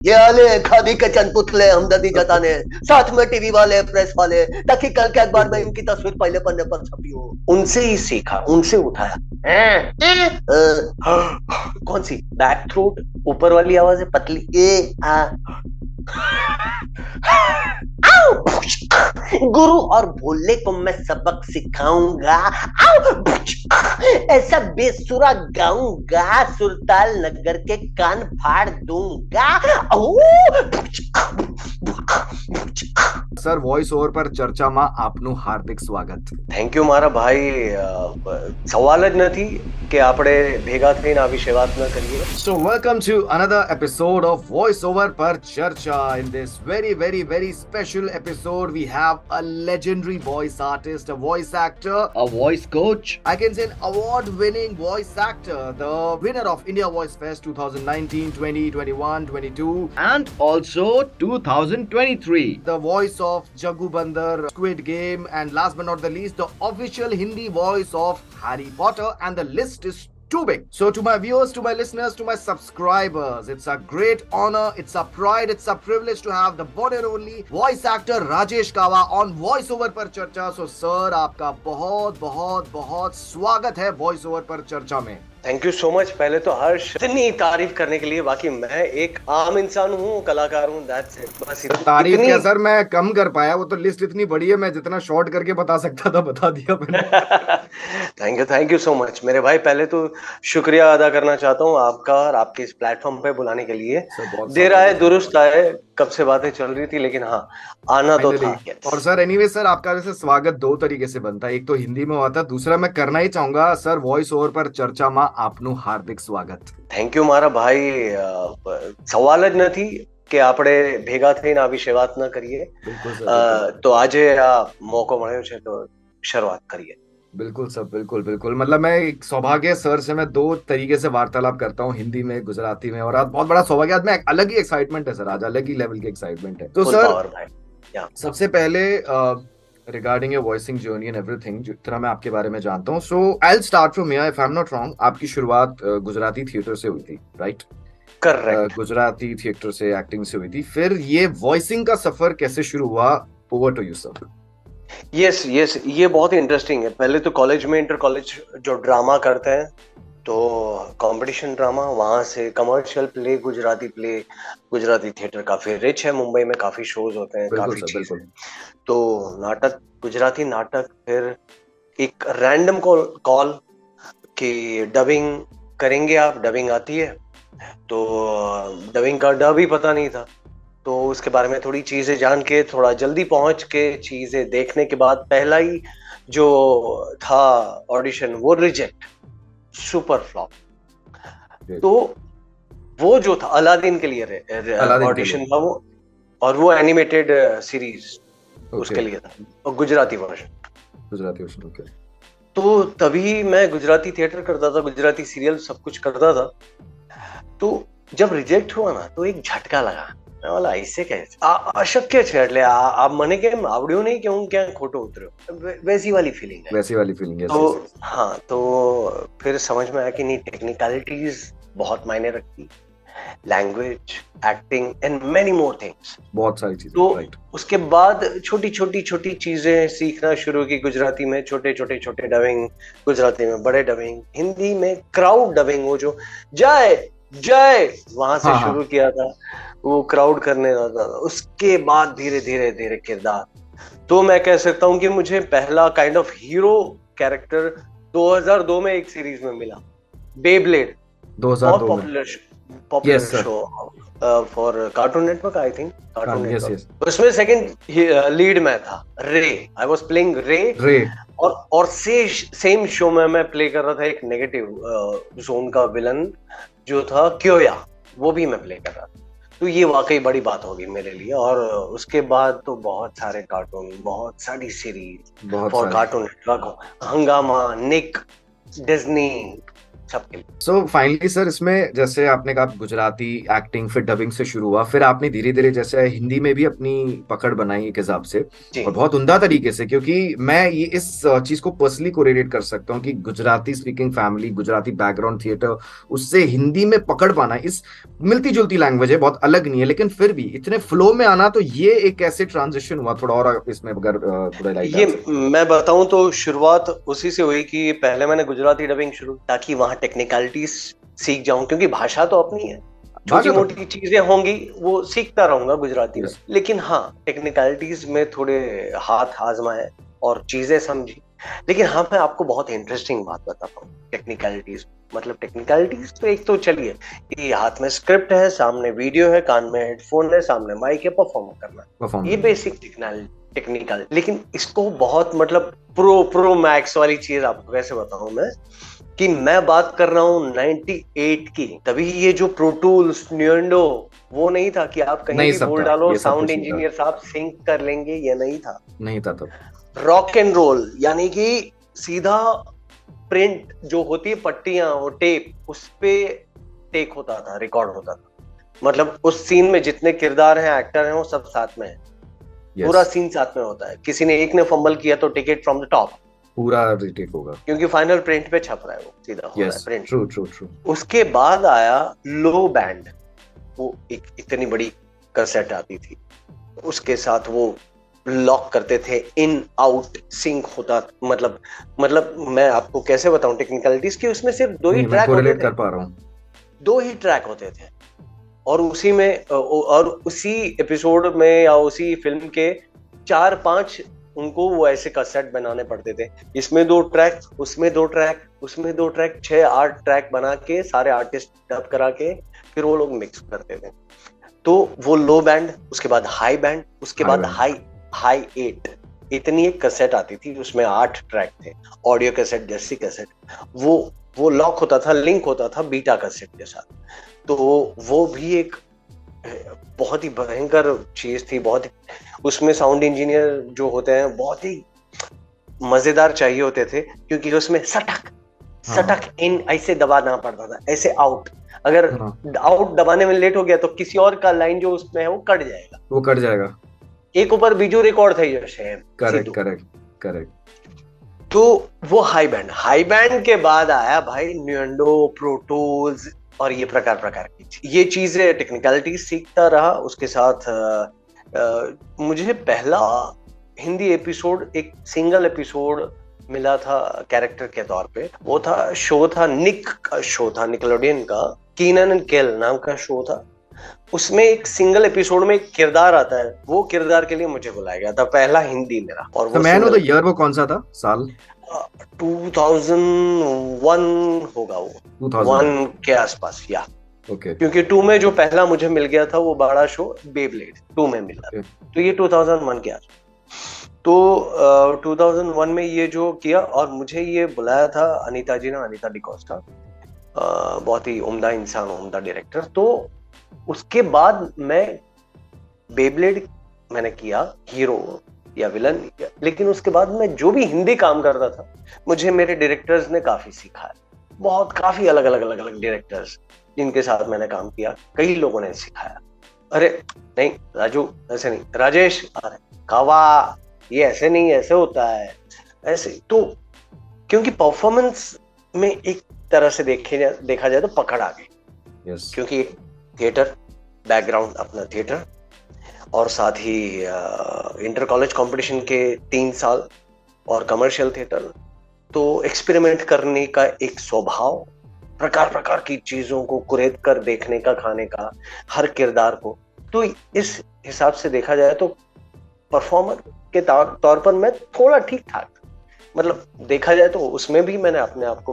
ये आले खादी के चंद पुतले हमदर्दी जताने, साथ में टीवी वाले, प्रेस वाले, ताकि कल के अखबार में इनकी तस्वीर पहले पन्ने पर छपी हो। उनसे ही सीखा, उनसे उठाया। कौन सी? बैक थ्रोट, ऊपर वाली आवाज है, पतली ए आ। गुरु और भोले को मैं सबक सिखाऊंगा, ऐसा बेसुरा गाऊंगा, सुरताल नगर के कान फाड़ दूंगा। સર વોઇસ ઓવર પર ચર્ચામાં આપનું હાર્દિક સ્વાગત. થેન્ક યુ મારા ભાઈ. સવાલ જ નથી કે આપણે ભેગા થઈને આ વિશે વાત ન કરીએ. So welcome to another episode of Voice Over Per Charcha. In this very special episode, we have a legendary voice artist, a voice actor, a voice coach. I can say an award-winning voice actor, the winner of India Voice Fest 2019, 20, 21, 22, And also 2023. the voice of Jaggu Bandar, Squid Game, and last but not the least, the official Hindi voice of Harry Potter, and the list is too big. So to my viewers, to my listeners, to my subscribers, it's a great honor, it's a pride, it's a privilege to have the one and only voice actor Rajesh Kawa on Voice Over पर चर्चा. So sir, आपका बहुत स्वागत है Voice Over पर चर्चा में. Thank you so much. पहले तो हर्ष, इतनी तारीफ करने के लिए. बाकी मैं एक आम इंसान हूँ, कलाकार हूँ, दैट्स इट. बस तारीफ क्या सर, मैं कम कर पाया. वो तो लिस्ट इतनी बड़ी है, मैं जितना शॉर्ट करके बता सकता था बता दिया मैंने. थैंक यू सो मच मेरे भाई. पहले तो शुक्रिया अदा करना चाहता हूँ आपका और आपके इस प्लेटफॉर्म पे बुलाने के लिए. देर आए दुरुस्त आए, कब से बातें चल रही थी, लेकिन हाँ आना तो था. और सर एनीवे सर, आपका वैसे स्वागत दो तरीके से बनता है. एक तो हिंदी में हुआ था, दूसरा मैं करना ही चाहूंगा सर वॉइस ओवर पर चर्चा में आपનું हार्दिक स्वागत. થેન્ક યુ મારા ભાઈ. સવાલ જ નથી કે આપણે ભેગા થઈને આ વિશે વાત ન કરીએ. તો આજે આ મોકો મળ્યો છે તો શરૂઆત કરીએ. बिल्कुल सर, बिल्कुल. मतलब मैं एक सौभाग्य सर से मैं दो तरीके से वार्तालाप करता हूँ, हिंदी में, गुजराती में, और आज बहुत बड़ा सौभाग्य. आज में अलग ही एक्साइटमेंट है सर, आज अलग ही लेवल की एक्साइटमेंट है. तो सर सबसे पहले regarding your voicing journey and everything, जितना मैं आपके बारे में जानता हूँ, so I will start from here. If I am not wrong, आपकी शुरुआत गुजराती थिएटर से हुई थी, राइट? करेक्ट. गुजराती थिएटर से एक्टिंग से हुई थी. फिर ये वॉइसिंग का सफर कैसे शुरू हुआ? Over to you sir. Yes, ये बहुत इंटरेस्टिंग है. पहले तो कॉलेज में, इंटर कॉलेज जो ड्रामा करते हैं, तो कंपटीशन ड्रामा, वहां से कमर्शियल प्ले, गुजराती थिएटर काफी रिच है. मुंबई में काफी शोज होते हैं, काफी चीजें. तो नाटक, गुजराती नाटक. फिर एक रैंडम कॉल कि डबिंग करेंगे आप, डबिंग आती है? तो डबिंग का डब ही पता नहीं था. तो उसके बारे में थोड़ी चीजें जान के, थोड़ा जल्दी पहुंच के चीजें देखने के बाद, पहला ही जो था ऑडिशन वो रिजेक्ट, सुपर फ्लॉप. तो वो जो था अलादीन के लिए ऑडिशन था वो, और वो एनिमेटेड सीरीज उसके लिए था, और गुजराती वर्जन. ओके. तो तभी मैं गुजराती थिएटर करता था, गुजराती सीरियल सब कुछ करता था. तो जब रिजेक्ट हुआ ना, तो एक झटका लगा. वाला ऐसे कैसे अशक्य है, એટલે આ મને કેમ આવડ્યું નહીં કે હું ક્યાં ખોટો ઉતર્યો, वैसी वाली फीलिंग है. तो हाँ, तो फिर समझ में आया कि नहीं, टेक्निकलिटीज बहुत मायने रखती, language, acting and many more things, बहुत सारी चीजें. तो उसके बाद छोटी चीजें सीखना शुरू की. गुजराती में छोटे डबिंग, गुजराती में बड़े डबिंग, हिंदी में क्राउड डबिंग, वो जो जय वहां से शुरू किया था, वो क्राउड करने लगा. उसके बाद धीरे किरदार. तो मैं कह सकता हूँ कि मुझे पहला काइंड ऑफ हीरो कैरेक्टर 2002 में एक सीरीज में मिला, Beyblade. 2002 popular show for cartoon network, I think cartoon network. उसमें सेकंड लीड में था रे. आई वाज प्लेइंग रे. और सेम शो में मैं प्ले कर रहा था एक नेगेटिव जोन का विलन जो था क्योया, वो भी मैं प्ले कर रहा था. तो ये वाकई बड़ी बात होगी मेरे लिए. और उसके बाद तो बहुत सारे कार्टून, बहुत सारी सीरीज फॉर कार्टून नेटवर्क, हंगामा, निक, डिज्नी, सबके लिए। सो फाइनली सर, इसमें जैसे आपने कहा गुजराती एक्टिंग फिर डबिंग से शुरू हुआ, फिर आपने धीरे धीरे जैसे हिंदी में भी अपनी पकड़ बनाई एक हिसाब से, जी और बहुत उम्दा तरीके से, क्योंकि मैं ये इस चीज को पर्सनली कोरिलेट कर सकता हूँ कि Gujarati speaking family, Gujarati background theatre, उससे हिंदी में पकड़ पाना, इस मिलती जुलती लैंग्वेज है, बहुत अलग नहीं है, लेकिन फिर भी इतने फ्लो में आना, तो ये एक कैसे ट्रांजिशन हुआ, थोड़ा और आप इसमें अगर थोड़ा लाइट ये डाल सकते मैं बताऊं तो शुरुआत उसी से हुई कि पहले मैंने गुजराती डबिंग शुरू, ताकि वहां टेक्निकलिटीज सीख जाऊं, क्योंकि भाषा तो अपनी है, छोटी भाषा तो मोटी चीजें होंगी वो सीखता रहूंगा गुजराती में। Yes. लेकिन हाँ, टेक्निकलिटीज में थोड़े हाथ आजमाए और चीजें समझी। लेकिन हाँ, मैं आपको बहुत इंटरेस्टिंग बात बताता हूँ टेक्निकलिटीज। मतलब टेक्निकलिटीज तो एक तो चलिए, ये हाथ में स्क्रिप्ट है, सामने वीडियो है, कान में हेडफोन है, सामने माइक है, परफॉर्म करना, परफॉर्म ये बेसिक टेक्निकल। लेकिन इसको बहुत मतलब प्रो मैक्स वाली चीज आपको कैसे बताऊं मैं, कि मैं बात कर रहा हूँ 98 की। तभी ये जो प्रो टूल्स, न्यूएंडो, वो नहीं था कि आप कहीं नहीं भी सब बोल था, डालो ये सब साउंड कुछ नहीं था, इंजीनियर साहब सिंक कर लेंगे, ये नहीं था। नहीं था तब। रॉक एंड रोल, यानी कि सीधा प्रिंट जो होती है, पट्टियां, वो टेप, उस पे टेक होता था, रिकॉर्ड होता था। मतलब उस सीन में जितने किरदार हैं, एक्टर हैं, वो सब साथ में है। पूरा सीन साथ में होता है। किसी ने एक ने फंबल किया तो take it from the top, पूरा रिटेक होगा, क्योंकि फाइनल प्रिंट पे छप रहा है, वो सीधा हो रहा है प्रिंट। True true true. उसके बाद आया लो बैंड, वो एक इतनी बड़ी कैसेट आती थी, उसके साथ वो लॉक करते थे, इन आउट सिंक होता। मतलब मैं आपको कैसे बताऊं टेक्निकलिटीज की, उसमें सिर्फ दो ही मैं ट्रैक होते कोरिलेट थे, कर पा रहा हूँ, 2 ही ट्रैक होते थे। और उसी में और उसी एपिसोड में या उसी फिल्म के 4-5 उनको वो ऐसे कैसेट बनाने पड़ते थे। इसमें 2 ट्रैक, उसमें 2 ट्रैक, उसमें 2 ट्रैक, 6-8 ट्रैक बना के सारे आर्टिस्ट डब करा के फिर वो लोग मिक्स करते थे। तो वो लो बैंड, उसके बाद हाई बैंड, उसके बाद हाई 8, इतनी एक कैसेट आती थी, उसमें 8 ट्रैक थे। ऑडियो कैसेट जैसी कैसेट, वो लॉक होता था, लिंक होता था बीटा कैसेट के साथ। तो वो भी एक बहुत ही भयंकर चीज थी। बहुत ही, उसमें साउंड इंजीनियर जो होते हैं बहुत ही मजेदार चाहिए होते थे, क्योंकि उसमें सटक इन ऐसे दबाना पड़ता था, ऐसे आउट। अगर आउट दबाने में लेट हो गया तो किसी और का लाइन जो उसमें है वो कट जाएगा, वो कट जाएगा। एक ऊपर बीजू रिकॉर्ड था ये शेयर। करेक्ट। तो वो हाई बैंड के बाद आया भाई न्यूएंडो, प्रो टूल्स और ये प्रकार की ये चीजें, टेक्निकलिटी सीखता रहा। उसके साथ मुझे पहला हिंदी एपिसोड, एक सिंगल एपिसोड मिला था कैरेक्टर के तौर पे। वो था, शो था निक का, शो था निकलोडियन का, कीनन एंड केल नाम का शो था। उसमें एक सिंगल एपिसोड में एक किरदार आता है, वो किरदार के लिए मुझे बुलाया गया था, पहला हिंदी मेरा। और वो मैन ऑफ द ईयर वो कौन सा था साल? 2001 होगा, वो 2001 के आसपास, या ओके। क्योंकि 2 में जो पहला मुझे मिल गया था वो बड़ा शो बेब्लेड 2 में मिला, तो ये 2001 के आसपास। तो 2001 में ये जो किया, और मुझे ये बुलाया था अनीता जी ने, अनीता डिकोस्टा, बहुत ही उम्दा इंसान, उम्दा डायरेक्टर। तो उसके बाद मैं बेब्लेड मैंने किया, हीरो या विलन, लेकिन उसके बाद मैं जो भी हिंदी काम करता था, मुझे मेरे डायरेक्टर्स ने काफी सिखाया। काफी अलग अलग डायरेक्टर्स जिनके साथ मैंने काम किया, कई लोगों ने सिखाया। अरे नहीं राजू, ऐसे नहीं, राजेश, अरे कावा, ये ऐसे नहीं, ऐसे होता है, ऐसे। तो क्योंकि परफॉर्मेंस में एक तरह से देखा जाए तो पकड़ आ गई। क्योंकि थिएटर बैकग्राउंड, अपना थिएटर, और साथ ही इंटर कॉलेज कंपटीशन के 3 साल और कमर्शियल थिएटर, तो एक्सपेरिमेंट करने का एक स्वभाव, प्रकार की चीजों को कुरेद कर देखने का, खाने का, हर किरदार को। तो इस हिसाब से देखा जाए तो परफॉर्मर के तौर पर मैं थोड़ा ठीक ठाक, मतलब देखा जाए तो उसमें भी मैंने अपने आप को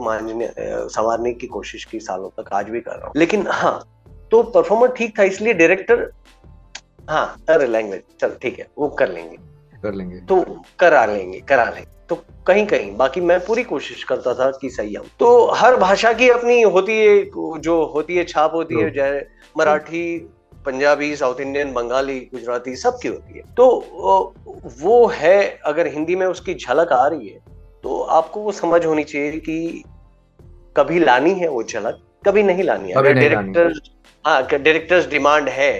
संवारने की कोशिश की सालों तक, आज भी कर रहा हूँ। लेकिन हाँ, तो परफॉर्मर ठीक था, इसलिए डायरेक्टर हाँ अरे लैंग्वेज चल ठीक है, वो कर लेंगे तो करा लेंगे। तो कहीं बाकी मैं पूरी कोशिश करता था कि सही आऊं। तो हर भाषा की अपनी होती है, जो होती है छाप होती है, चाहे मराठी, पंजाबी, साउथ इंडियन, बंगाली, गुजराती, सबकी होती है। तो वो है, अगर हिंदी में उसकी झलक आ रही है तो आपको वो समझ होनी चाहिए कि कभी लानी है वो झलक, कभी नहीं लानी है। कभी अगर नहीं लानी। डायरेक्टर्स डिमांड है,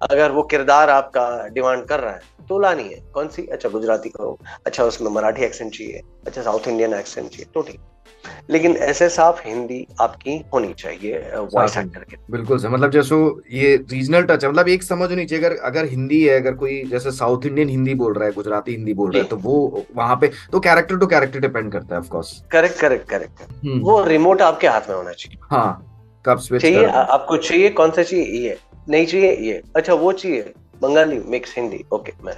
अगर वो किरदार आपका डिमांड कर रहा है तो लानी है। कौन सी? अच्छा गुजराती करो, अच्छा उसमें मराठी एक्सेंट चाहिए, अच्छा साउथ इंडियन एक्सेंट चाहिए, तो ठीक। लेकिन ऐसे साफ हिंदी आपकी होनी चाहिए वॉइस साफ एक्टर के। बिल्कुल से, मतलब जैसे ये रीजनल टच है, मतलब एक समझ होनी चाहिए। अगर अगर हिंदी है, अगर कोई जैसे साउथ इंडियन हिंदी बोल रहा है, गुजराती हिंदी बोल रहा जी, है, तो वो वहां पे तो कैरेक्टर टू कैरेक्टर डिपेंड करता है of course. Correct correct correct. Hmm. वो रिमोट आपके हाथ में होना चाहिए। हाँ, कब स्विच चाहिए कर दें। आपको, चाहिए कौन सा चाहिए? ये नहीं चाहिए ये, अच्छा वो चाहिए बंगाली मिक्स हिंदी, ओके मैं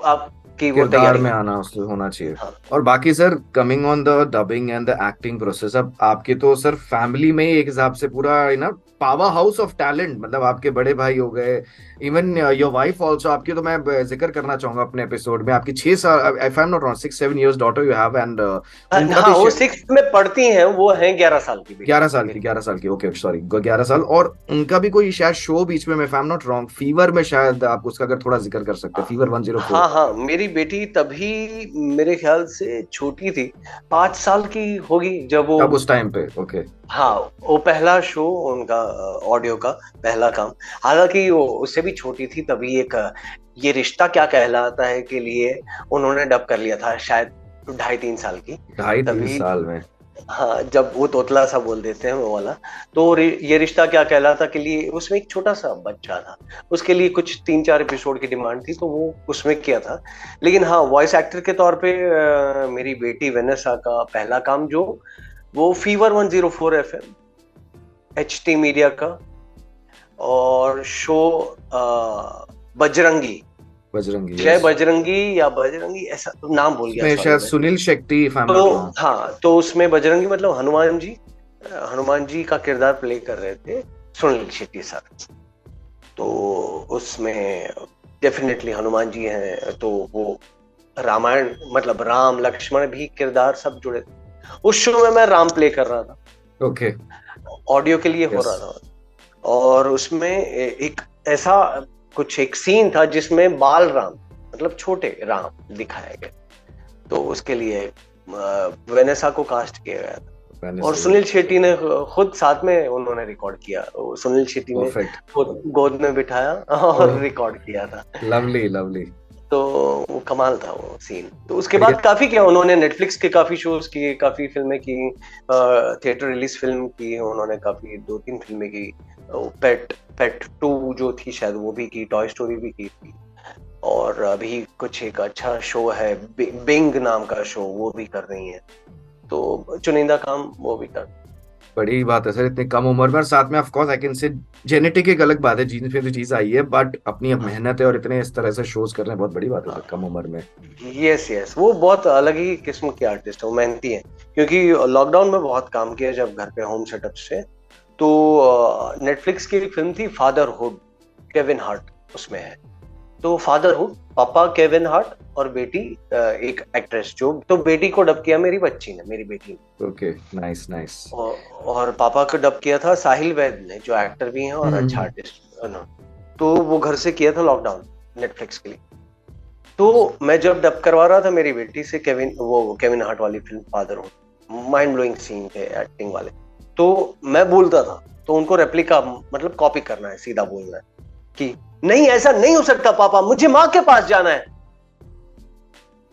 आपकी वो किरदार तैयारी में है। आना उससे होना चाहिए। हाँ और बाकी sir, coming on the dubbing and the acting process, अब आपके तो सर फैमिली में ही एक हिसाब से पूरा ना पावर हाउस ऑफ टैलेंट, मतलब आपके बड़े भाई हो गए, इवन योर वाइफ ऑल्सो। आपकी तो मैं जिक्र करना चाहूंगा अपने एपिसोड में, आपकी 6 साल, if I am not wrong, 6-7 years daughter you have, and उनका हाँ, भी वो 6th में पढ़ती हैं, वो हैं 11 साल की बेटी 11 साल की, मेरी। 11 साल की, ओके सॉरी, 11 साल। और उनका भी कोई शायद शो बीच में, if I am not wrong, fever में, शायद आप उसका अगर थोड़ा जिक्र कर सकते हैं, फीवर 104। हाँ हाँ, मेरी बेटी तभी मेरे ख्याल से छोटी थी, 5 साल की होगी जब वो। तब उस टाइम पे, ओके। हाँ, वो पहला शो उनका ऑडियो का पहला काम, हालांकि वो उससे भी छोटी थी तभी एक ये रिश्ता क्या कहलाता है के लिए उन्होंने डब कर लिया था, शायद 2.5-3 साल की 2.5-3 तभी। साल में। हाँ, जब वो तोतला सा बोल देते हैं वो वाला, तो ये रिश्ता क्या कहलाता के लिए उसमें एक छोटा सा बच्चा था, उसके लिए कुछ 3-4 एपिसोड की डिमांड थी, तो वो उसमें किया था। लेकिन हाँ, वॉइस एक्टर के तौर पे मेरी बेटी वेनेसा का पहला काम जो वो फीवर 104 FM HT मीडिया का, और शो बजरंगी, बजरंगी, जय यस। बजरंगी या बजरंगी, ऐसा नाम भूल गया, उसमें सॉरी शायद मैं। Sunil Shetty, if I M तो नॉट रॉन्ग। हाँ, तो उसमें बजरंगी मतलब हनुमान जी, हनुमान जी का किरदार प्ले कर रहे थे सुनील शेट्टी सर। तो उसमें डेफिनेटली हनुमान जी हैं, तो वो रामायण मतलब राम लक्ष्मण भी किरदार सब जुड़े थे। उस शो में मैं राम प्ले कर रहा था, ओके, ऑडियो के लिए हो यस। रहा था। और उसमें एक ऐसा कुछ एक सीन था जिसमें बाल राम मतलब छोटे राम दिखाया गया, तो उसके लिए वेनेसा को कास्ट किया गया था। और सुनील शेट्टी ने खुद साथ में उन्होंने रिकॉर्ड किया, सुनील शेट्टी ने खुद गोद में बिठाया और रिकॉर्ड किया था। Lovely lovely. तो वो कमाल था वो सीन। तो उसके बाद काफी किया उन्होंने, नेटफ्लिक्स के काफी शोज किए, काफी फिल्में की, थिएटर रिलीज फिल्म की उन्होंने, काफी 2-3 फिल्में की। पेट 2 जो थी शायद वो भी की, टॉय स्टोरी भी की थी। और अभी कुछ एक अच्छा शो है बिंग नाम का शो, वो भी कर रही हैं। तो चुनिंदा काम वो भी कर। बड़ी बात है सर, इतनी कम उम्र में। और साथ में of course I can say genetic एक अलग बात है, जीन पे तो चीज आई है, बट अपनी अब मेहनत है और इतने इस तरह से शोज कर रहे हैं, बहुत बड़ी बात है सर, कम उम्र में। यस, वो बहुत अलग ही किस्म के आर्टिस्ट है, वो मेहनती है। क्योंकि लॉकडाउन में बहुत काम किया जब घर पे होम सेटअप से। तो नेटफ्लिक्स की एक फिल्म थी फादरहुड, केविन हार्ट उसमें है। तो फादरहुड, पापा केविन हार्ट और बेटी एक एक्ट्रेस, जो तो बेटी को डब किया मेरी बच्ची ने, मेरी बेटी ने। Okay, nice nice. और पापा को डब किया था साहिल वैद ने, जो एक्टर भी हैं और अच्छा आर्टिस्ट। तो वो घर से किया था लॉकडाउन नेटफ्लिक्स के लिए। तो मैं जब डब करवा रहा था मेरी बेटी से केविन हार्ट वाली film Fatherhood, mind blowing scene थे एक्टिंग वाले। तो मैं बोलता था तो उनको रेप्लिका मतलब कॉपी करना है, सीधा बोलना है कि नहीं ऐसा नहीं हो सकता पापा, मुझे माँ के पास जाना है।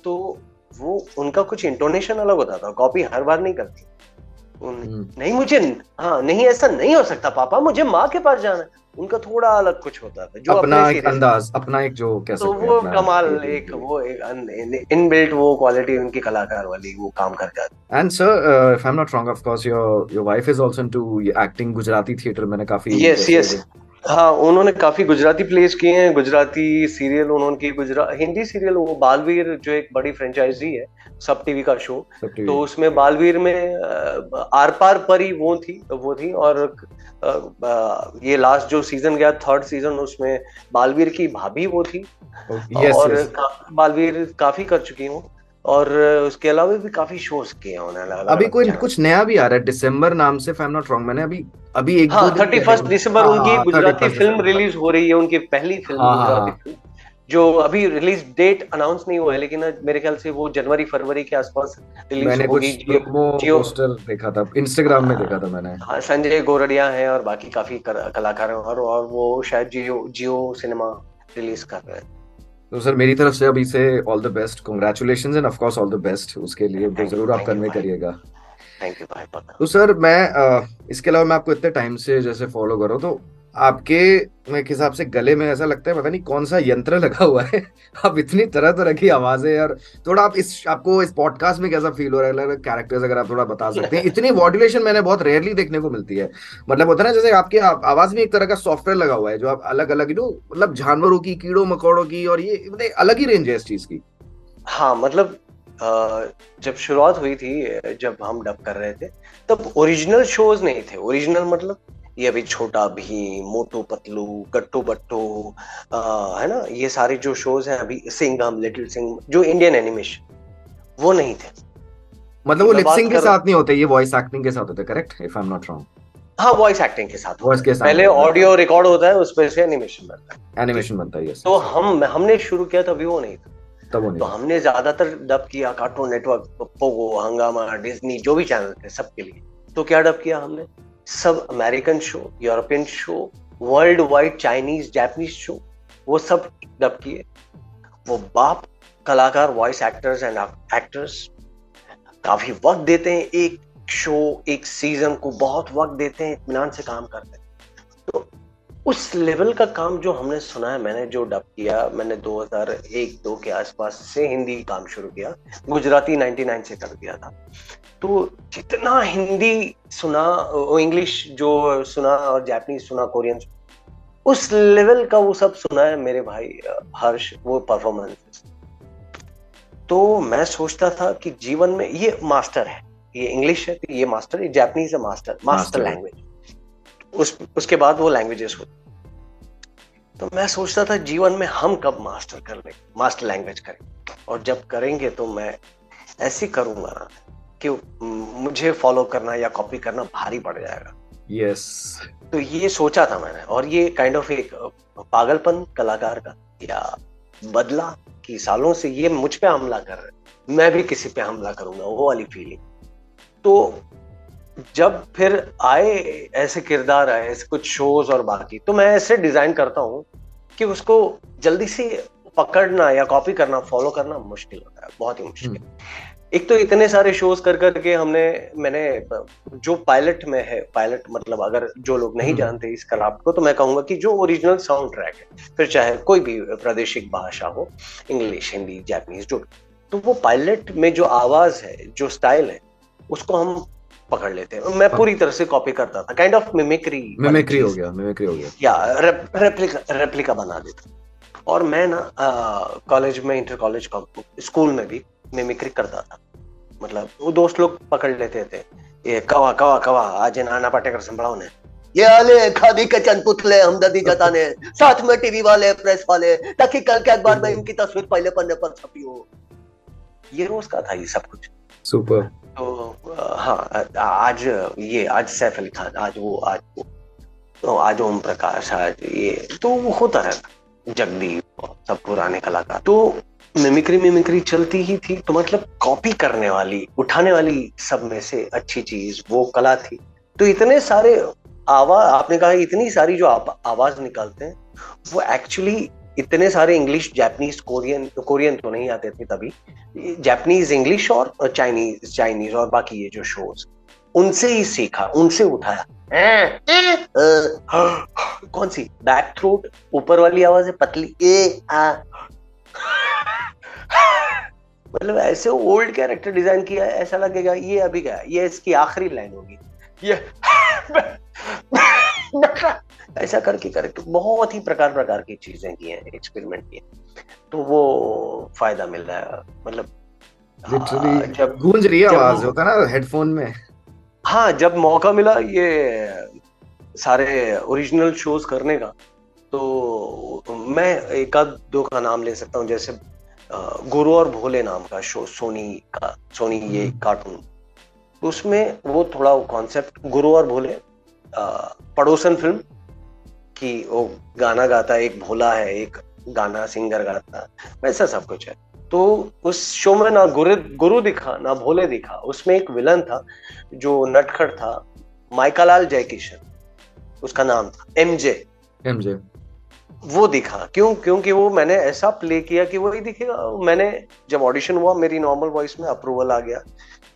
तो वो उनका कुछ इंटोनेशन अलग होता था, कॉपी हर बार नहीं करती। नहीं मुझे, हाँ नहीं ऐसा नहीं हो सकता पापा, मुझे माँ के पास जाना है। उनका थोड़ा अलग कुछ होता था, जो अपना अपने एक अंदाज, अपना एक जो कह तो सकते हैं वो अपना कमाल, वो एक इनबिल्ट वो क्वालिटी उनकी कलाकार वाली, वो काम कर जाती। And sir, if I am not wrong, of course your wife is also into acting, Gujarati theatre मैंने काफी। यस, हाँ उन्होंने काफी गुजराती प्लेस किए हैं, गुजराती सीरियल उन्होंने की, हिंदी सीरियल वो बालवीर जो एक बड़ी फ्रेंचाइजी है, सब टीवी का शो। तो उसमें बालवीर में आर पार परी वो थी। और ये लास्ट जो सीजन गया 3rd सीजन, उसमें बालवीर की भाभी वो थी। और बालवीर काफी कर चुकी हूँ। और उसके अलावा भी काफी शोज किए हैं उन्होंने। अभी कोई कुछ नया भी आ रहा है दिसंबर नाम से, if I am not wrong, मैंने अभी एक 31 दिसंबर उनकी गुजराती फिल्म रिलीज हो रही है, उनकी पहली फिल्म गुजराती फिल्म, जो अभी रिलीज डेट अनाउंस नहीं हुआ है, लेकिन मेरे ख्याल से वो जनवरी फरवरी के आसपास रिलीज मैंने होगी। कुछ प्रोमो जियो, पोस्टर देखा था, इंस्टाग्राम में देखा था मैंने। हाँ, संजय गोरडिया है और बाकी काफी कलाकार हैं, और वो शायद जियो जियो सिनेमा रिलीज कर रहे हैं। तो सर मेरी तरफ से अभी से all the best, congratulations end of course all the best उसके लिए, तो थैंक यू, जरूर आप थैंक यू कन्वे भाई, करिएगा। थैंक यू भाई, पता। तो सर मैं इसके अलावा मैं आपको इतने टाइम से जैसे फॉलो कर रहा हूँ, तो आपके मेरे हिसाब से गले में ऐसा लगता है पता नहीं कौन सा यंत्र लगा हुआ है। आप इतनी तरह तरह की आवाजें, और थोड़ा आप आपको इस पॉडकास्ट में कैसा फील हो रहा है, अलग अलग कैरेक्टर्स अगर आप थोड़ा बता सकते हैं। इतनी मॉड्यूलेशन मैंने बहुत रेयरली देखने को मिलती है। मतलब होता है ना जैसे आपकी आवाज में एक तरह का सॉफ्टवेयर लगा हुआ है जो आप अलग अलग मतलब जानवरों की, कीड़ों मकोड़ों की, और ये मतलब अलग ही रेंज है इस चीज की। हाँ, मतलब जब शुरुआत हुई थी, जब हम डब कर रहे थे, तब ओरिजिनल शोज नहीं थे। ओरिजिनल मतलब ये अभी छोटा भीम, मोटू पतलू, गट्टू बट्टू, है ना, ये सारे जो शोज हैं अभी, सिंघम, लिटिल सिंह, जो इंडियन एनिमेशन, वो नहीं थे। मतलब वो मैं बात लिपसिंग के कर, साथ नहीं होते, ये वॉइस एक्टिंग के साथ होते, correct if I am not wrong? हाँ, वॉइस एक्टिंग के साथ वॉइस होता के है। साथ पहले ऑडियो रिकॉर्ड होता है, उस पर से एनिमेशन बनता है, एनिमेशन बनता है, यस। तो हमने शुरू किया तभी वो नहीं था। तब वो तो नहीं। हमने ज्यादातर डब किया कार्टून नेटवर्क, पोगो, हंगामा, डिज्नी, जो भी चैनल थे सबके लिए। तो क्या डब किया हमने? सब American show, European show, world wide, Chinese, Japanese show, वो सब डब किए। वो बाप कलाकार, वॉइस एक्टर्स एंड एक्टर्स काफी वक्त देते हैं एक शो, एक सीजन को बहुत वक्त देते हैं, इत्मीनान से काम करते हैं। तो उस लेवल का काम जो हमने सुना है, मैंने जो डब किया, मैंने 2001-2 के आसपास से हिंदी काम शुरू किया, गुजराती 99 से कर दिया था। तो जितना हिंदी सुना, इंग्लिश जो सुना, और जापानीज सुना, कोरियन, उस लेवल का वो सब सुना है मेरे भाई हर्ष, वो परफॉर्मेंस। तो मैं सोचता था कि जीवन में ये मास्टर है, ये इंग्लिश है तो ये मास्टर, ये जापानीज है मास्टर लैंग्वेज, उसके बाद वो लैंग्वेजेस होती। तो मैं सोचता था जीवन में हम कब मास्टर कर लेंगे, मास्टर लैंग्वेज करें, और जब करेंगे तो मैं ऐसे करूंगा ना कि मुझे फॉलो करना या कॉपी करना भारी पड़ जाएगा। यस। तो ये सोचा था मैंने, और ये काइंड ऑफ एक पागलपन कलाकार का, या बदला कि सालों से ये मुझ पे हमला कर रहे हैं, मैं भी किसी पे हमला करूंगा, वो वाली फीलिंग। तो जब फिर आए ऐसे किरदार, आए ऐसे कुछ शोज और बाकी, तो मैं ऐसे डिजाइन करता हूँ कि उसको जल्दी से पकड़ना या कॉपी करना, फॉलो करना मुश्किल होता है, बहुत ही मुश्किल। एक तो इतने सारे शोज कर करके मैंने जो पायलट में है, पायलट मतलब अगर जो लोग नहीं जानते इस क्राफ्ट को, तो मैं कहूंगा कि जो ओरिजिनल साउंड ट्रैक है, फिर चाहे कोई भी प्रादेशिक भाषा हो, इंग्लिश, हिंदी, जापानीज, जो, तो वो पायलट में जो आवाज है, जो स्टाइल है, उसको हम पकड़ लेते हैं। मैं पूरी तरह से कॉपी करता था, काइंड ऑफ मिमिक्री हो गया या रेप्लिका बना देता। और मैं ना कॉलेज में, इंटर कॉलेज, स्कूल में भी मिमिक्री करता था। मतलब वो दोस्त लोग पकड़ लेते थे, ये कवा कवा कवा आज नाना पाटेकर संभळाओ ने, ये आले खादी के चंद पुतले हमदर्दी जताने, साथ में टीवी वाले, प्रेस वाले, ताकि कल के अखबार में इनकी तस्वीर पहले पन्ने पर छपी हो। ये रोज का था ये सब कुछ। सुपर। तो हाँ, आज सैफ अली खान, आज वो, तो आज ओम प्रकाश, आज ये, तो वो होता रहता, जगदीप, सब पुराने कलाकार। तो मिमिक्री चलती ही थी। तो मतलब कॉपी करने वाली, उठाने वाली सब में से अच्छी चीज वो कला थी। तो इतने सारे आवाज, आपने कहा इतनी सारी जो आवाज निकालते हैं, वो एक्चुअली इतने सारे इंग्लिश, जापानीज, कोरियन तो नहीं आते थे तभी, जापानीज, इंग्लिश और चाइनीज और बाकी ये जो शोज, उनसे ही सीखा, उनसे उठाया। कौन सी बैक थ्रोट, ऊपर वाली आवाज है, पतली ए आ, मतलब ऐसे ओल्ड कैरेक्टर डिजाइन किया है, ऐसा लगेगा ये अभी क्या, ये इसकी आखिरी लाइन होगी, ये ऐसा करके तो बहुत ही प्रकार की चीजें की हैं, एक्सपेरिमेंट किए, तो वो फायदा मिल रहा है। मतलब लिटरली जब गूंज रही है आवाज, होता ना हेडफोन में। हाँ, जब मौका मिला ये सारे ओरिजिनल शोज करने का, तो मैं एक आध दो का नाम ले सकता हूँ, जैसे गुरु और भोले नाम का शो, सोनी ये कार्टून, उसमें वो थोड़ा कॉन्सेप्ट, गुरु और भोले, पड़ोसन फिल्म की, वो गाना गाता है, एक भोला है, एक गाना सिंगर गाता, वैसा सब कुछ है। तो उस शो में ना गुरु दिखा ना भोले दिखा, उसमें एक विलन था जो नटखट था, माइकालाल जयकिशन उसका नाम था, एमजे। एमजे वो दिखा क्यों? क्योंकि वो मैंने ऐसा प्ले किया कि वही दिखेगा। मैंने जब ऑडिशन हुआ मेरी नॉर्मल वॉइस में अप्रूवल आ गया,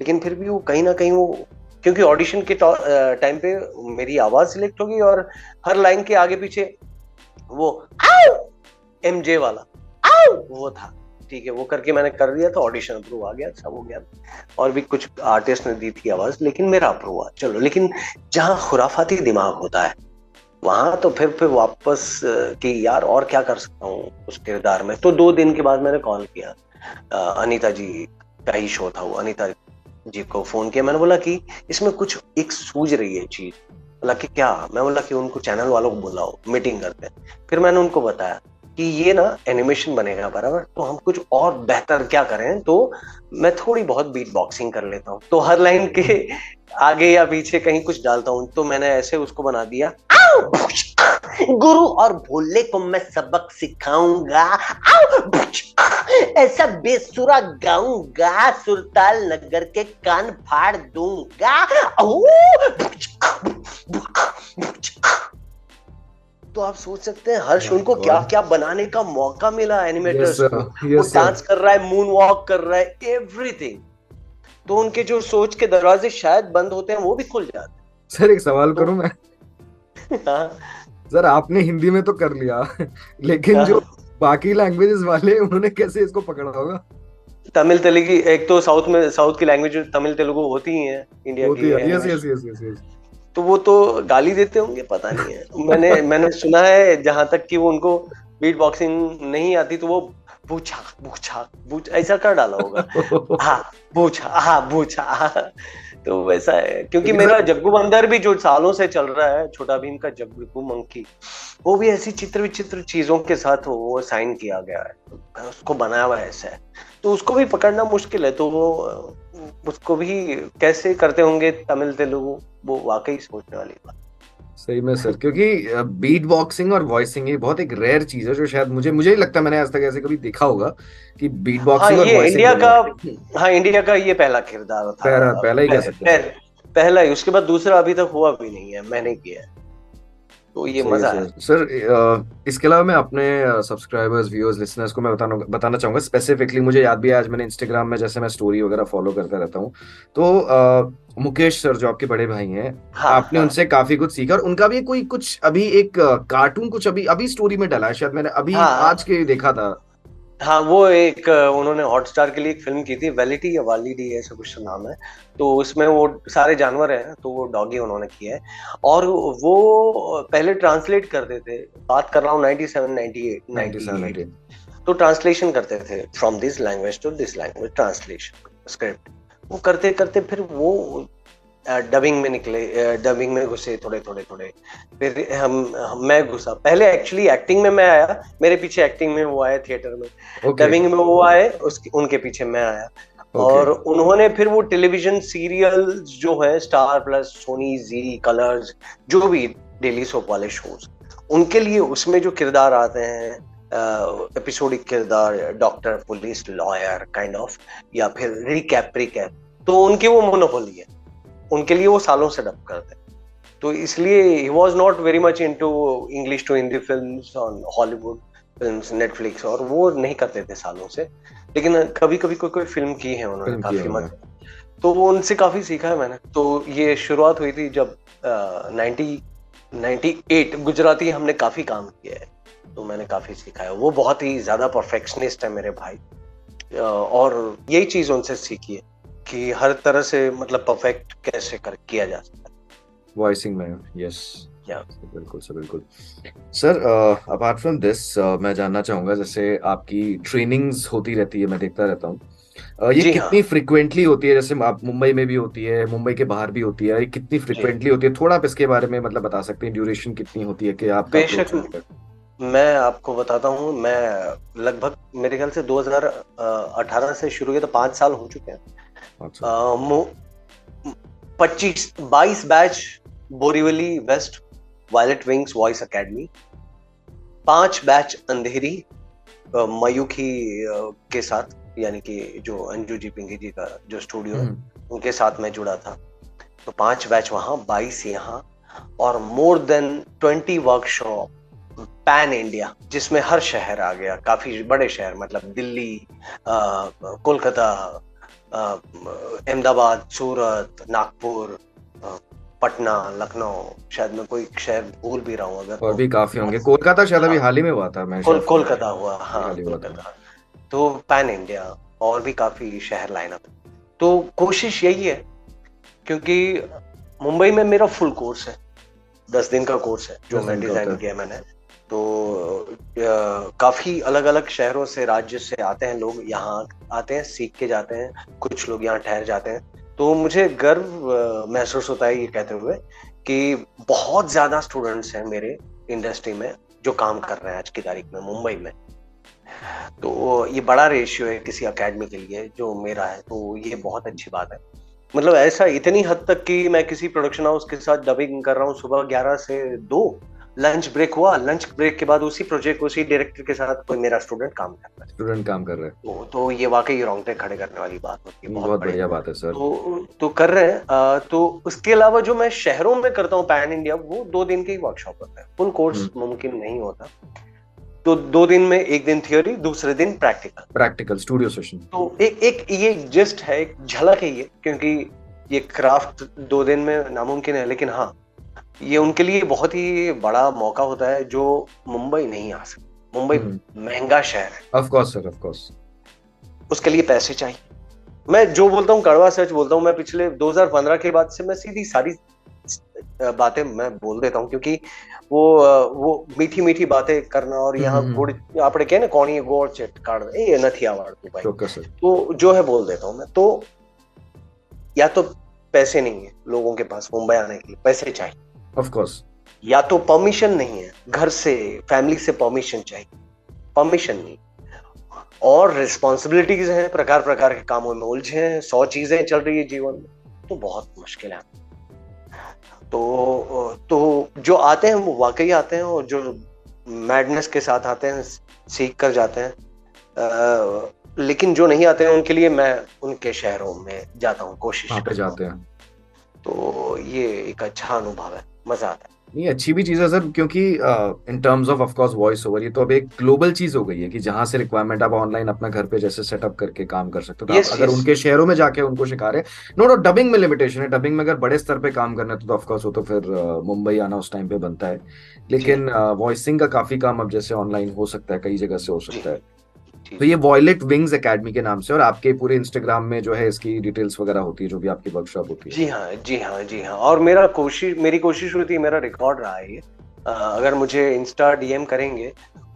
लेकिन फिर भी वो कहीं ना कहीं वो, क्योंकि ऑडिशन के टाइम पे मेरी आवाज सिलेक्ट होगी और हर लाइन के आगे पीछे वो एमजे वाला वो था, ठीक है, वो करके मैंने कर दिया था, ऑडिशन अप्रूव आ गया, सब हो गया। और भी कुछ आर्टिस्ट ने दी थी आवाज, लेकिन मेरा अप्रूव हुआ, चलो। लेकिन जहाँ खुराफाती दिमाग होता है वहां तो फिर वापस कि यार और क्या कर सकता हूँ उस किरदार में। तो 2 दिन के बाद मैंने कॉल किया, अनीता जी का ही शो था वो, अनीता जी को फोन किया, मैंने बोला कि इसमें कुछ एक सूझ रही है चीज। बोला कि क्या? मैं बोला कि उनको चैनल वालों को बुलाओ, मीटिंग करते हैं। फिर मैंने उनको बताया कि ये ना एनिमेशन बनेगा बराबर, तो हम कुछ और बेहतर क्या करें, तो मैं थोड़ी बहुत बीट बॉक्सिंग कर लेता हूँ, तो हर लाइन के आगे या पीछे कहीं कुछ डालता हूँ। तो मैंने ऐसे उसको बना दिया, गुरु और भोले को मैं सबक सिखाऊंगा, ऐसा बेसुरा गाऊंगा, सुरताल नगर के कान फाड़ दूंगा। तो आप सोच सकते हैं हर्ष उनको क्या क्या बनाने का मौका मिला एनिमेटर्स को। वो डांस कर रहा है, मून वॉक कर रहा है, एवरीथिंग। तो उनके जो सोच के दरवाजे शायद बंद होते हैं वो भी खुल जाते हैं। सर एक सवाल करूं मैं? हाँ सर आपने हिंदी में तो कर लिया, लेकिन जो बाकी लैंग्वेजेस वाले उन्होंने कैसे इसको पकड़ा होगा? तमिल तेलुगु, एक तो साउथ की लैंग्वेज तमिल तेलुगु होती ही है इंडिया होती की। है, yes yes yes yes yes. तो वो तो गाली देते होंगे, पता नहीं है। मैंने सुना है जहां तक कि वो उनको बीट बॉक्सिंग नहीं आती तो वो पूछा पूछा पूछ ऐसा कर डाला होगा, हाँ पूछा हाँ पूछा हाँ। तो वैसा है, क्योंकि मेरा जग्गू बंदर भी जो सालों से चल रहा है, छोटा भीम का जग्गू मंकी, वो भी ऐसी चित्र विचित्र चीजों के साथ वो साइन किया गया है, उसको बनाया हुआ ऐसा है। तो उसको भी पकड़ना मुश्किल है, तो वो उसको भी कैसे करते होंगे तमिल तेलुगु, वो वाकई सोचने वाली बात। सही में सर, क्योंकि बीट बॉक्सिंग और वॉइसिंग ये बहुत एक रेयर चीज है, जो शायद मुझे ही लगता है मैंने आज तक ऐसे कभी देखा होगा कि बीट हाँ बॉक्सिंग और ये वॉइसिंग इंडिया का, दोनों। हाँ इंडिया का ये पहला किरदार था, पहला ही कह सकते हैं। पहला ही, उसके बाद दूसरा अभी तक हुआ भी नहीं है, मैंने किया है, तो ये मजा है। सर इसके अलावा मैं अपने सब्सक्राइबर्स, व्यूअर्स, लिसनर्स को मैं बताना चाहूंगा स्पेसिफिकली। मुझे याद भी है, आज मैंने इंस्टाग्राम में जैसे मैं स्टोरी वगैरह फॉलो करता रहता हूँ, तो मुकेश सर जो आपके बड़े भाई हैं, हाँ आपने हाँ उनसे काफी कुछ सीखा, और उनका भी कोई कुछ अभी एक कार्टून कुछ अभी स्टोरी में डला है शायद, मैंने अभी हाँ आज के देखा था। हाँ, वो एक उन्होंने हॉटस्टार के लिए एक फिल्म की थी, वैलिटी या वालिडी ऐसा कुछ नाम है। तो उसमें वो सारे जानवर हैं, तो वो डॉगी उन्होंने किया है। और वो पहले ट्रांसलेट करते थे, बात कर रहा हूँ 97 98 98। तो ट्रांसलेशन करते थे from this language to this language, translation script वो करते करते फिर वो डबिंग में निकले, डबिंग में घुसे थोड़े थोड़े थोड़े। फिर मैं घुसा, पहले एक्चुअली एक्टिंग में मैं आया, मेरे पीछे एक्टिंग में वो आए थिएटर में, डबिंग में वो आए, उनके पीछे मैं आया। और उन्होंने फिर वो टेलीविजन सीरियल जो है स्टार प्लस, सोनी, जी, कलर्स, जो भी डेली सोप वाले शोज, उनके लिए उसमें जो किरदार आते हैं, एपिसोडिक किरदार, doctor, police, lawyer kind of, या फिर रिकैप, तो उनकी वो मोनोपोली है, उनके लिए वो सालों से डब करते हैं। तो इसलिए ही was not very much into English to Hindi films on Hollywood films, Netflix, और वो नहीं करते थे सालों से। लेकिन कभी कभी कोई फिल्म की है उन्होंने, काफी मजा, तो वो उनसे काफी सीखा है मैंने। तो ये शुरुआत हुई थी जब 98 गुजराती हमने काफी काम किया है, तो मैंने काफी सीखा है। वो बहुत ही ज्यादा परफेक्शनिस्ट है मेरे भाई, और यही चीज उनसे सीखी है कि हर तरह से मतलब परफेक्ट कैसे किया जा सकता है वॉइसिंग में। यस या बिल्कुल सर, बिल्कुल सर। अपार्ट फ्रॉम दिस मैं जानना चाहूंगा, जैसे आपकी ट्रेनिंग्स होती रहती है, मैं देखता रहता हूँ, ये कितनी फ्रिक्वेंटली होती है? जैसे आप मुंबई में भी होती है, मुंबई के बाहर भी होती है, ये कितनी फ्रिक्वेंटली होती है? थोड़ा आप इसके बारे में मतलब बता सकते हैं, ड्यूरेशन कितनी होती है कि आपका? बेशक, मैं आपको बताता हूँ, मैं लगभग मेरे ख्याल से 2018 से शुरू किया, तो 5 साल हो चुके हैं। 22 batch Borivali west Violet Wings Voice Academy, 5 batch Andheri Mayukhi के साथ, यानी कि जो अंजू जी पिंकी जी का जो स्टूडियो है उनके साथ मैं जुड़ा था। तो 5 बैच वहां, 22 यहाँ, और more than 20 workshop pan India, जिसमें हर शहर आ गया, काफी बड़े शहर, मतलब दिल्ली, कोलकाता, अहमदाबाद, सूरत, नागपुर, पटना, लखनऊ, शायद मैं कोई शहर भूल भी रहा हूँ अगर। और भी काफी होंगे। कोलकाता शायद अभी हाल ही में हुआ था, मैं कोलकाता हुआ, हाँ हाल ही हुआ था। कोलकाता। तो पैन इंडिया और भी काफी शहर लाइनअप। तो कोशिश यही है, क्योंकि मुंबई में मेरा फुल कोर्स है, 10 दिन का कोर्स है जो मैं डिजाइन किया मैंने। तो काफी अलग अलग शहरों से, राज्य से आते हैं लोग, यहाँ आते हैं, सीख के जाते हैं, कुछ लोग यहाँ ठहर जाते हैं। तो मुझे गर्व महसूस होता है ये कहते हुए कि बहुत ज्यादा स्टूडेंट्स हैं मेरे इंडस्ट्री में जो काम कर रहे हैं आज की तारीख में मुंबई में। तो ये बड़ा रेशियो है किसी एकेडमी के लिए जो मेरा है, तो ये बहुत अच्छी बात है। मतलब ऐसा इतनी हद तक कि मैं किसी प्रोडक्शन हाउस के साथ डबिंग कर रहा हूँ, सुबह 11 से 2, लंच ब्रेक हुआ, लंच ब्रेक के बाद उसी प्रोजेक्ट, उसी डायरेक्टर के साथ कोई मेरा स्टूडेंट काम कर रहा है। तो ये वाकई रोंगटे खड़े करने वाली बात होती है, बहुत बढ़िया बात है सर। तो कर रहे हैं। तो उसके अलावा जो मैं शहरों में करता हूँ पैन इंडिया, वो 2 दिन के ही वर्कशॉप होता है, फुल कोर्स मुमकिन नहीं होता। तो 2 दिन में 1 दिन थियोरी, दूसरे दिन प्रैक्टिकल स्टूडियो सेशन। तो एक ये जस्ट है, एक झलक है ये, क्योंकि ये क्राफ्ट 2 दिन में नामुमकिन है, लेकिन हाँ ये उनके लिए बहुत ही बड़ा मौका होता है जो मुंबई नहीं आ सकता। मुंबई महंगा शहर है, of course sir, of course. उसके लिए पैसे चाहिए। मैं जो बोलता हूँ कड़वा सच बोलता हूँ, मैं पिछले 2015 के बाद से मैं सीधी सारी बातें मैं बोल देता हूँ, क्योंकि वो मीठी मीठी बातें करना और यहाँ गुड़ आपने कहे ना कौन ये गोड़ चेट काट ये नथी आवड़तू भाई, तो जो है बोल देता हूँ मैं। तो या तो पैसे नहीं है लोगों के पास मुंबई आने के लिए, पैसे चाहिए ऑफ कोर्स, या तो परमिशन नहीं है, घर से फैमिली से परमिशन चाहिए, परमिशन नहीं, और रिस्पॉन्सिबिलिटीज हैं, प्रकार प्रकार के कामों में उलझे हैं, 100 चीजें चल रही है जीवन में, तो बहुत मुश्किल है। तो जो आते हैं वो वाकई आते हैं, और जो मैडनेस के साथ आते हैं सीख कर जाते हैं। लेकिन जो नहीं आते हैं उनके लिए मैं उनके शहरों में जाता हूँ, कोशिश पे जाते हैं। तो ये एक अच्छा अनुभव है, मजा आता है। नहीं, अच्छी भी चीज है सर, क्योंकि in terms of course voice over, ये तो अब एक ग्लोबल चीज हो गई है कि जहां से रिक्वायरमेंट आप ऑनलाइन अपना घर पे जैसे सेटअप करके काम कर सकते हो। तो अगर उनके शहरों में जाके उनको सिखा रहे, नो डाउट डबिंग में लिमिटेशन है, डबिंग में अगर बड़े स्तर पे काम करना है तो ऑफकोर्स वो तो फिर मुंबई आना उस टाइम पे बनता है, लेकिन वॉइसिंग का काफी काम अब जैसे ऑनलाइन हो सकता है, कई जगह से हो सकता है। तो ये वॉयलेट विंग्स एकेडमी के नाम से, और आपके पूरे इंस्टाग्राम में जो है इसकी डिटेल्स वगैरह होती है, जो भी आपकी वर्कशॉप होती है। जी हाँ। और मेरी कोशिश हुई थी, मेरा रिकॉर्ड रहा है ये, अगर मुझे इंस्टा डीएम करेंगे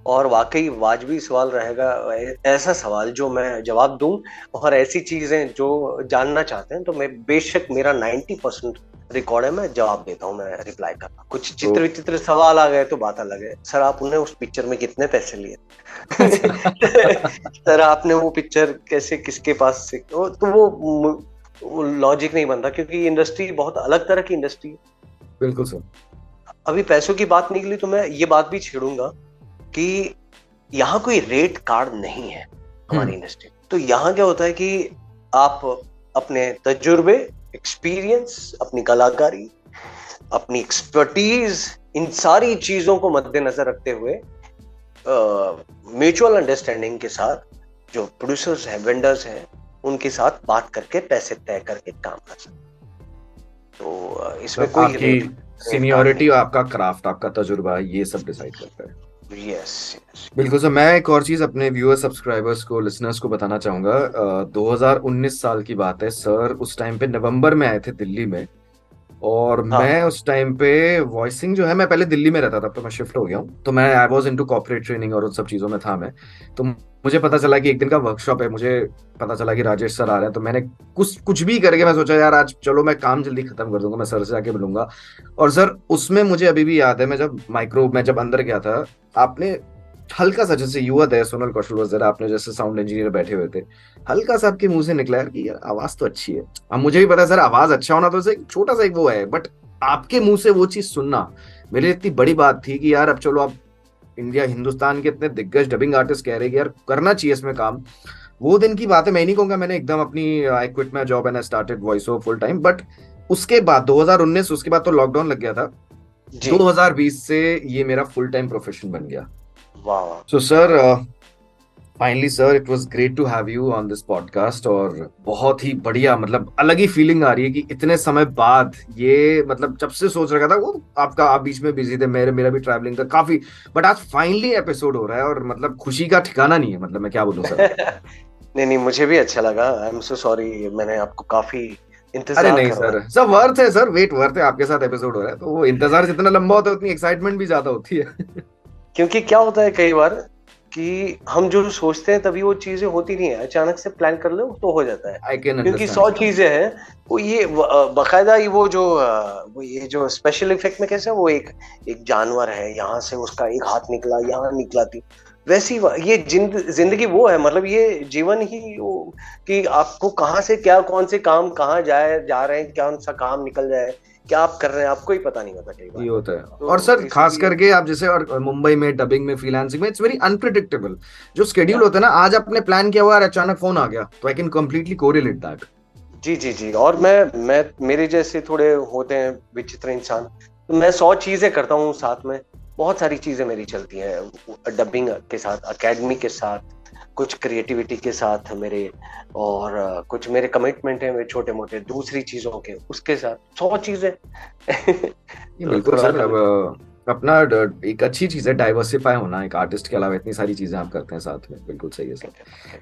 और वाकई वाजबी सवाल रहेगा, ऐसा सवाल जो मैं जवाब दूं, और ऐसी चीजें जो जानना चाहते हैं, तो मैं बेशक, मेरा 90% रिकॉर्ड है, मैं जवाब देता हूँ, मैं रिप्लाई करता हूँ। कुछ चित्र विचित्र सवाल आ गए तो बात अलग है, सर आपने उस पिक्चर में कितने पैसे लिए सर आपने वो पिक्चर कैसे, किसके पास से, तो वो लॉजिक नहीं बनता, क्योंकि इंडस्ट्री बहुत अलग तरह की इंडस्ट्री है। बिल्कुल सर। अभी पैसों की बात निकली तो मैं ये बात भी छेड़ूंगा कि यहाँ कोई रेट कार्ड नहीं है हमारी इंडस्ट्री। तो यहाँ क्या होता है कि आप अपने तजुर्बे, एक्सपीरियंस, अपनी कलाकारी, अपनी एक्सपर्टीज, इन सारी चीजों को मद्देनजर रखते हुए म्यूचुअल अंडरस्टैंडिंग के साथ जो प्रोड्यूसर्स हैं, वेंडर्स हैं, उनके साथ बात करके पैसे तय करके काम कर सकते। तो इसमें तो कोई सीनियरिटी, आपका क्राफ्ट, आपका तजुर्बा, ये सब डिसाइड करता है। यस बिल्कुल सर। मैं एक और चीज अपने व्यूअर्स, सब्सक्राइबर्स को, लिसनर्स को बताना चाहूंगा। 2019 साल की बात है सर, उस टाइम पे नवंबर में आए थे दिल्ली में, और मैं उस टाइम पे वॉइसिंग जो है, मैं पहले दिल्ली में रहता था, तो मैं शिफ्ट हो गया हूँ, तो मैं I was into corporate training और उन सब चीजों में था मैं। तो मुझे पता चला कि एक दिन का वर्कशॉप है, मुझे पता चला कि राजेश सर आ रहे हैं, तो मैंने कुछ भी करके मैं सोचा यार आज चलो मैं काम जल्दी खत्म कर दूंगा, मैं सर से जाके मिलूंगा। और सर उसमें मुझे अभी भी याद है, मैं जब अंदर गया था, आपने हल्का सा, जैसे युवा है सोनल कौशल वजरा, आपने जैसे साउंड इंजीनियर बैठे हुए थे, हल्का सा आपके मुंह से निकला यार कि यार आवाज तो अच्छी है। अब मुझे भी पता है सर, आवाज अच्छा होना तो छोटा सा एक वो है, बट आपके मुंह से वो चीज सुनना मेरे लिए इतनी बड़ी बात थी कि यार अब चलो आप इंडिया हिंदुस्तान के इतने दिग्गज डबिंग आर्टिस्ट कह रहे कि यार करना चाहिए इसमें काम, वो दिन की बात है। मैं नहीं कहूंगा मैंने एकदम अपनी I quit my job and I started voice over full time, but उसके बाद 2019, उसके बाद तो लॉकडाउन लग गया था, जी 2020 से ये मेरा फुल टाइम प्रोफेशन बन गया। वाह वाह so sir, finally sir, it was great to have you on this podcast, और बहुत ही बढ़िया, मतलब अलग ही फीलिंग आ रही है कि इतने समय बाद ये, मतलब जब से सोच रखा था वो आपका, आप बीच में बिजी थे, मेरा भी ट्रैवलिंग था काफी, बट आज फाइनली एपिसोड हो रहा है और मतलब खुशी का ठिकाना नहीं है, मतलब मैं क्या बोलूं सर। नहीं नहीं, मुझे भी अच्छा लगा। आई एम सो सॉरी, मैंने आपको काफी अरे इंतजार नहीं करवाया। सर, सब वर्थ है सर, वेट वर्थ है, आपके साथ एपिसोड हो रहा है तो वो इंतजार जितना लंबा होता है उतनी एक्साइटमेंट भी ज्यादा होती है। क्योंकि क्या होता है कई बार कि हम जो सोचते हैं तभी वो चीजें होती नहीं है, अचानक से प्लान कर लो तो हो जाता है। आई कैन क्योंकि अंडरस्टैंड 100 चीजें हैं, वो ये बकायदा ही वो जो वो ये जो स्पेशल इफेक्ट में कैसे वो एक एक जानवर है, यहाँ से उसका एक हाथ निकला, यहाँ निकला थी, वैसी ये जिंदगी वो है, मतलब ये जीवन ही वो, कि आपको कहाँ से क्या, कौन से काम कहाँ जा रहे हैं, कौन सा काम निकल जाए, क्या आप कर रहे हैं, आपको ही पता नहीं होता कई बार। ये होता है। तो और सर खास इसलिए करके आप जैसे, और मुंबई में डबिंग में फ्रीलांसिंग में इट्स वेरी अनप्रिडिक्टेबल, जो स्केड्यूल या होता है ना, आज आपने प्लान किया हुआ और अचानक फोन आ गया, तो I can completely correlate that. जी जी जी। और मैं मेरे जैसे थोड़े होते हैं विचित्र इंसान, तो मैं 100 चीजें करता हूँ साथ में, बहुत सारी चीजें मेरी चलती हैं डबिंग के साथ, एकेडमी के साथ, कुछ क्रिएटिविटी के साथ मेरे, और कुछ मेरे कमिटमेंट हैं वे छोटे मोटे दूसरी चीजों के, उसके साथ 100 चीजें। ये तो बिल्कुल थोड़ा सर, अब अपना एक अच्छी चीज है डाइवर्सिफाई होना, एक आर्टिस्ट के अलावा इतनी सारी चीजें आप करते हैं साथ में, बिल्कुल सही है sir.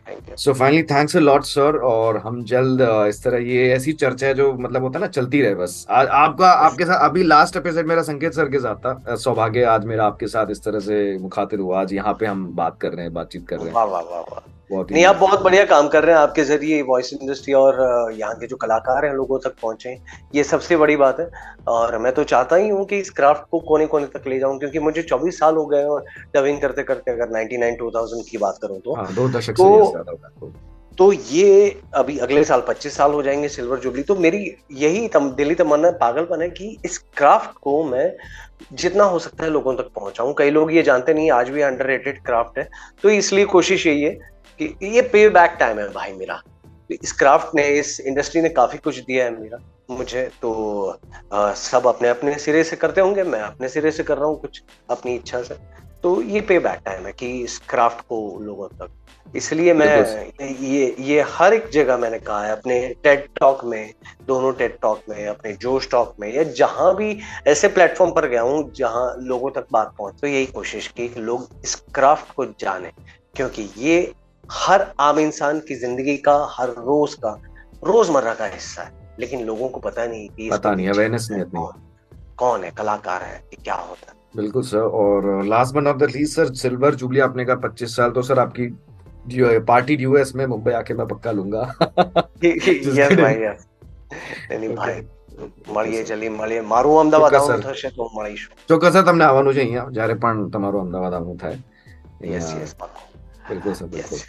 Thank you. So finally thanks a lot sir, और हम जल्द इस तरह ये ऐसी चर्चा है जो मतलब होता है ना, चलती रहे बस। आज आपका, आपके साथ अभी लास्ट एपिसोड मेरा संकेत सर के साथ था, सौभाग्य आज मेरा आपके साथ इस तरह से मुखातिब हुआ, आज यहाँ पे हम बात कर रहे हैं, बातचीत कर रहे हैं, वाह वाह वाह वाह। बहुत नहीं, ही। आप बहुत बढ़िया काम कर रहे हैं, आपके जरिए वॉइस इंडस्ट्री और यहाँ के जो कलाकार हैं लोगों तक पहुंचे, ये सबसे बड़ी बात है। और मैं तो चाहता ही हूँ कि इस क्राफ्ट को कोने कोने तक ले जाऊं, क्योंकि मुझे 24 साल हो गए और डबिंग करते करते, अगर 99 2000 की बात करूं तो हाँ, 2 दशक से तो ज्यादा होगा आपको। तो ये अभी अगले साल 25 साल हो जाएंगे सिल्वर जुबली। तो मेरी यही दिली तमन्ना, पागलपन है कि इस क्राफ्ट को मैं जितना हो सकता है लोगों तक पहुंचाऊं। कई लोग ये जानते नहीं, आज भी अंडररेटेड क्राफ्ट है, तो इसलिए कोशिश यही है कि ये पे बैक टाइम है भाई मेरा। इस क्राफ्ट ने, इस इंडस्ट्री ने काफी कुछ दिया है मेरा मुझे, तो सब अपने अपने सिरे से करते होंगे, मैं अपने सिरे से कर रहा हूँ कुछ अपनी इच्छा से। तो ये पे बैक टाइम है कि इस क्राफ्ट को लोगों तक, इसलिए मैं ये हर एक जगह मैंने कहा है, अपने टेड टॉक में, दोनों टेड टॉक में, अपने जोश टॉक में, या जहां भी ऐसे प्लेटफॉर्म पर गया हूँ जहां लोगों तक बात पहुंच, तो यही कोशिश की कि लोग इस क्राफ्ट को जाने, क्योंकि ये हर आम इंसान की जिंदगी का, हर रोज का, रोजमर्रा का हिस्सा है, लेकिन लोगों को पता नहीं कि पता नहीं, अवेयरनेस नहीं इतनी। कौन है कलाकार है, कि क्या होता है। बिल्कुल सर, और last but not the least sir, silver jubilee आपने कहा 25 साल, तो सर आपकी पार्टी ड्यूएस में मुंबई आके मैं पक्का लूंगा। यस भाई, यस। नहीं ભાઈ, મળીએ, જલ્દી મળીએ, મારું અમદાવાદ આવવાનું થશે તો મળીશું. ચોક્કસ સર, તમને આવવાનું છે અહીંયા જ્યારે પણ તમારું અમદાવાદ આવવાનું થાય. યસ યસ, બિલકુલ સર, બિલકુલ.